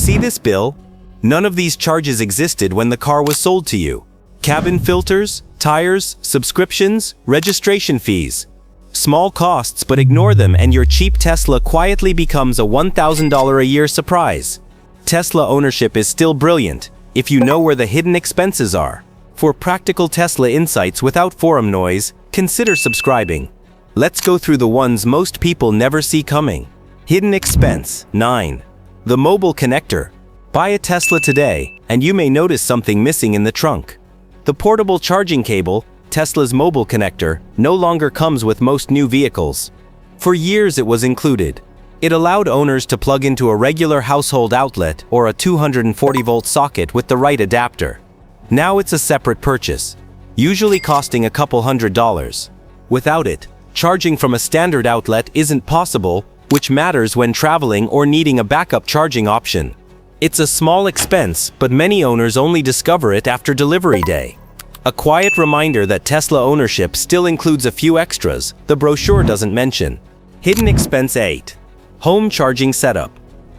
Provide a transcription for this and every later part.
See this bill? None of these charges existed when the car was sold to you. Cabin filters, tires, subscriptions, registration fees. Small costs, but ignore them and your cheap Tesla quietly becomes a $1,000 a year surprise. Tesla ownership is still brilliant if you know where the hidden expenses are. For practical Tesla insights without forum noise, consider subscribing. Let's go through the ones most people never see coming. Hidden expense 9. The mobile connector. Buy a Tesla today, and you may notice something missing in the trunk. The portable charging cable, Tesla's mobile connector, no longer comes with most new vehicles. For years it was included. It allowed owners to plug into a regular household outlet or a 240-volt socket with the right adapter. Now it's a separate purchase, usually costing a couple $100s. Without it, charging from a standard outlet isn't possible, which matters when traveling or needing a backup charging option. It's a small expense, but many owners only discover it after delivery day. A quiet reminder that Tesla ownership still includes a few extras the brochure doesn't mention. Hidden expense 8. Home charging setup.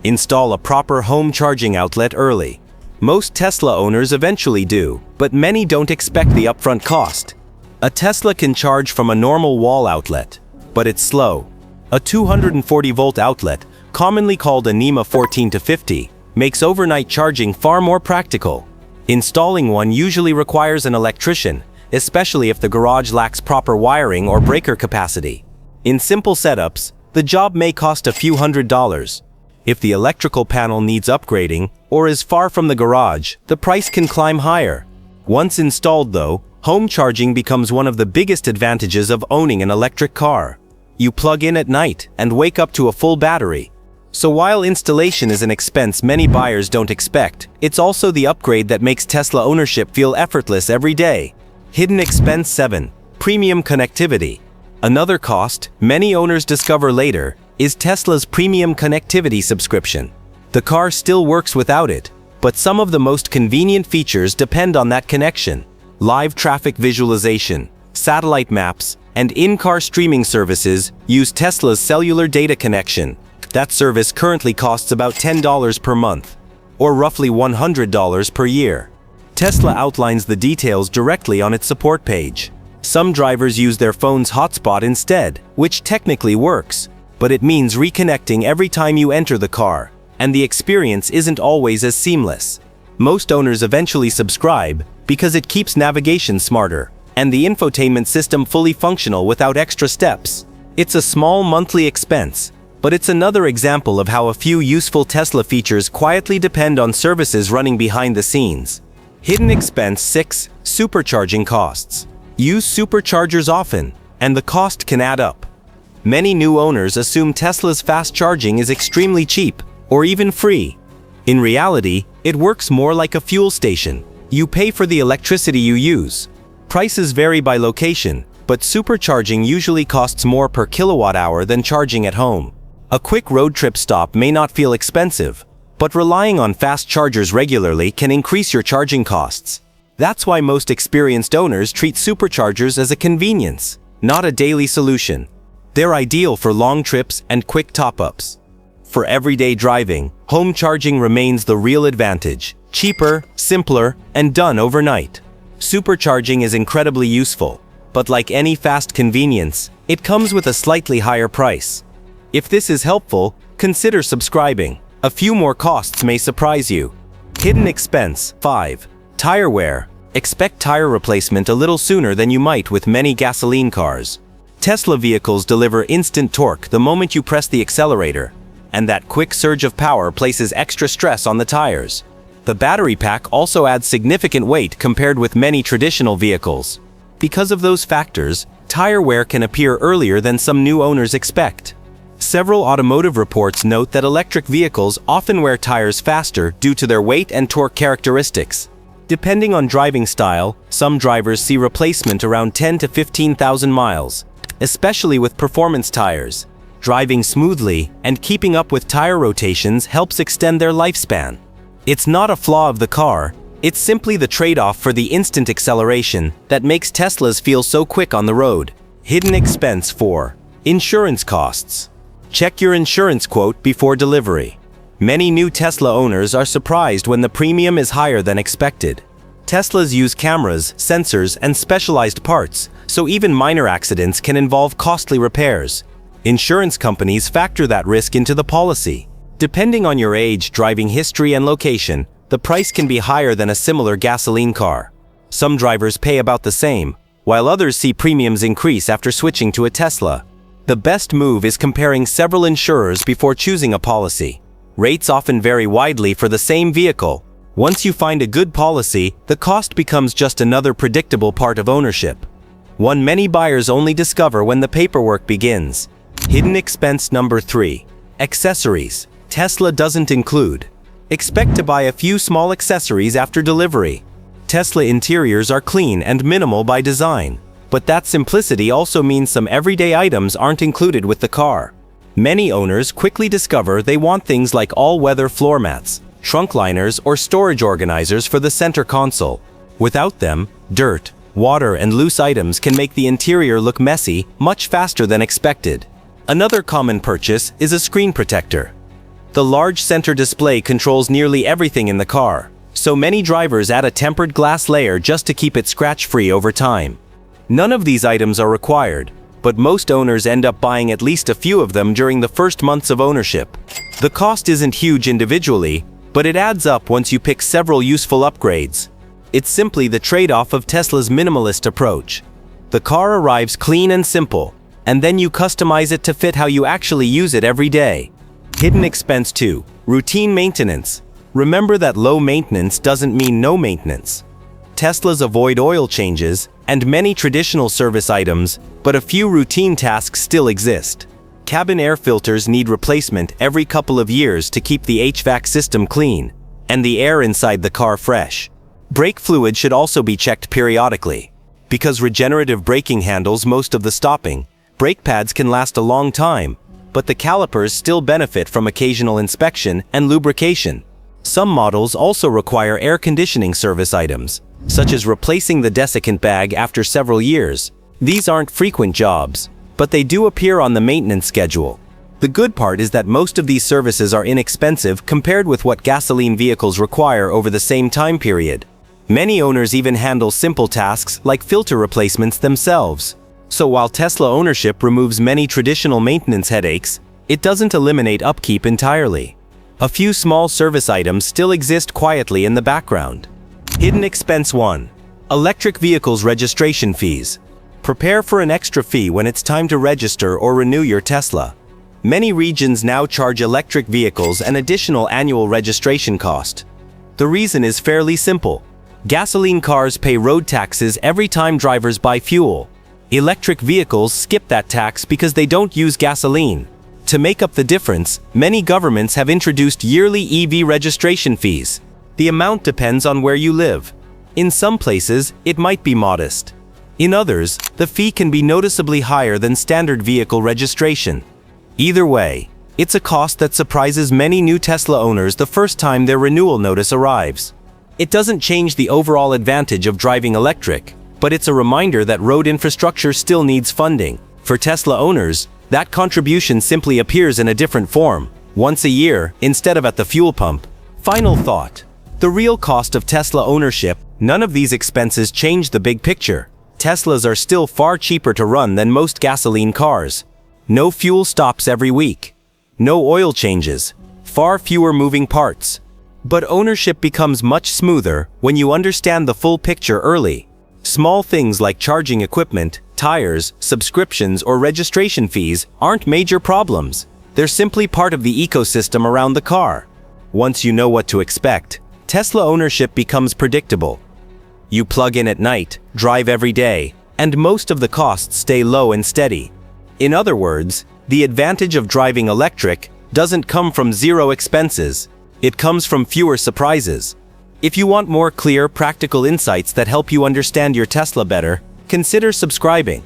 Install a proper home charging outlet early. Most Tesla owners eventually do, but many don't expect the upfront cost. A Tesla can charge from a normal wall outlet, but it's slow. A 240-volt outlet, commonly called a NEMA 14-50, makes overnight charging far more practical. Installing one usually requires an electrician, especially if the garage lacks proper wiring or breaker capacity. In simple setups, the job may cost a few $100s. If the electrical panel needs upgrading or is far from the garage, the price can climb higher. Once installed though, home charging becomes one of the biggest advantages of owning an electric car. You plug in at night and wake up to a full battery. So while installation is an expense many buyers don't expect, it's also the upgrade that makes Tesla ownership feel effortless every day. Hidden expense 7. Premium connectivity. Another cost many owners discover later is Tesla's premium connectivity subscription. The car still works without it, but some of the most convenient features depend on that connection. Live traffic visualization, satellite maps, and in-car streaming services use Tesla's cellular data connection. That service currently costs about $10 per month, or roughly $100 per year. Tesla outlines the details directly on its support page. Some drivers use their phone's hotspot instead, which technically works, but it means reconnecting every time you enter the car, and the experience isn't always as seamless. Most owners eventually subscribe because it keeps navigation smarter, and the infotainment system fully functional without extra steps. It's a small monthly expense, but it's another example of how a few useful Tesla features quietly depend on services running behind the scenes. Hidden expense 6. Supercharging costs. Use superchargers often, and the cost can add up. Many new owners assume Tesla's fast charging is extremely cheap, or even free. In reality, it works more like a fuel station. You pay for the electricity you use. Prices vary by location, but supercharging usually costs more per kilowatt hour than charging at home. A quick road trip stop may not feel expensive, but relying on fast chargers regularly can increase your charging costs. That's why most experienced owners treat superchargers as a convenience, not a daily solution. They're ideal for long trips and quick top-ups. For everyday driving, home charging remains the real advantage. Cheaper, simpler, and done overnight. Supercharging is incredibly useful, but like any fast convenience, it comes with a slightly higher price. If this is helpful, consider subscribing. A few more costs may surprise you. Hidden expense 5. Tire wear. Expect tire replacement a little sooner than you might with many gasoline cars. Tesla vehicles deliver instant torque the moment you press the accelerator, and that quick surge of power places extra stress on the tires. The battery pack also adds significant weight compared with many traditional vehicles. Because of those factors, tire wear can appear earlier than some new owners expect. Several automotive reports note that electric vehicles often wear tires faster due to their weight and torque characteristics. Depending on driving style, some drivers see replacement around 10 to 15,000 miles, especially with performance tires. Driving smoothly and keeping up with tire rotations helps extend their lifespan. It's not a flaw of the car, it's simply the trade-off for the instant acceleration that makes Teslas feel so quick on the road. Hidden expense 4. Insurance costs. Check your insurance quote before delivery. Many new Tesla owners are surprised when the premium is higher than expected. Teslas use cameras, sensors, and specialized parts, so even minor accidents can involve costly repairs. Insurance companies factor that risk into the policy. Depending on your age, driving history, and location, the price can be higher than a similar gasoline car. Some drivers pay about the same, while others see premiums increase after switching to a Tesla. The best move is comparing several insurers before choosing a policy. Rates often vary widely for the same vehicle. Once you find a good policy, the cost becomes just another predictable part of ownership. One many buyers only discover when the paperwork begins. Hidden expense number 3. Accessories. Tesla doesn't include. Expect to buy a few small accessories after delivery. Tesla interiors are clean and minimal by design, but that simplicity also means some everyday items aren't included with the car. Many owners quickly discover they want things like all-weather floor mats, trunk liners, or storage organizers for the center console. Without them, dirt, water, and loose items can make the interior look messy much faster than expected. Another common purchase is a screen protector. The large center display controls nearly everything in the car, so many drivers add a tempered glass layer just to keep it scratch-free over time. None of these items are required, but most owners end up buying at least a few of them during the first months of ownership. The cost isn't huge individually, but it adds up once you pick several useful upgrades. It's simply the trade-off of Tesla's minimalist approach. The car arrives clean and simple, and then you customize it to fit how you actually use it every day. Hidden expense 2. Routine maintenance. Remember that low maintenance doesn't mean no maintenance. Teslas avoid oil changes and many traditional service items, but a few routine tasks still exist. Cabin air filters need replacement every couple of years to keep the HVAC system clean and the air inside the car fresh. Brake fluid should also be checked periodically. Because regenerative braking handles most of the stopping, brake pads can last a long time, but the calipers still benefit from occasional inspection and lubrication. Some models also require air conditioning service items, such as replacing the desiccant bag after several years. These aren't frequent jobs, but they do appear on the maintenance schedule. The good part is that most of these services are inexpensive compared with what gasoline vehicles require over the same time period. Many owners even handle simple tasks like filter replacements themselves. So while Tesla ownership removes many traditional maintenance headaches, it doesn't eliminate upkeep entirely. A few small service items still exist quietly in the background. Hidden expense 1. Electric vehicles registration fees. Prepare for an extra fee when it's time to register or renew your Tesla. Many regions now charge electric vehicles an additional annual registration cost. The reason is fairly simple. Gasoline cars pay road taxes every time drivers buy fuel. Electric vehicles skip that tax because they don't use gasoline. To make up the difference, many governments have introduced yearly EV registration fees. The amount depends on where you live. In some places, it might be modest. In others, the fee can be noticeably higher than standard vehicle registration. Either way, it's a cost that surprises many new Tesla owners the first time their renewal notice arrives. It doesn't change the overall advantage of driving electric, but it's a reminder that road infrastructure still needs funding. For Tesla owners, that contribution simply appears in a different form, once a year instead of at the fuel pump. Final thought. The real cost of Tesla ownership, none of these expenses change the big picture. Teslas are still far cheaper to run than most gasoline cars. No fuel stops every week. No oil changes. Far fewer moving parts. But ownership becomes much smoother when you understand the full picture early. Small things like charging equipment, tires, subscriptions, or registration fees aren't major problems. They're simply part of the ecosystem around the car. Once you know what to expect, Tesla ownership becomes predictable. You plug in at night, drive every day, and most of the costs stay low and steady. In other words, the advantage of driving electric doesn't come from zero expenses. It comes from fewer surprises. If you want more clear, practical insights that help you understand your Tesla better, consider subscribing.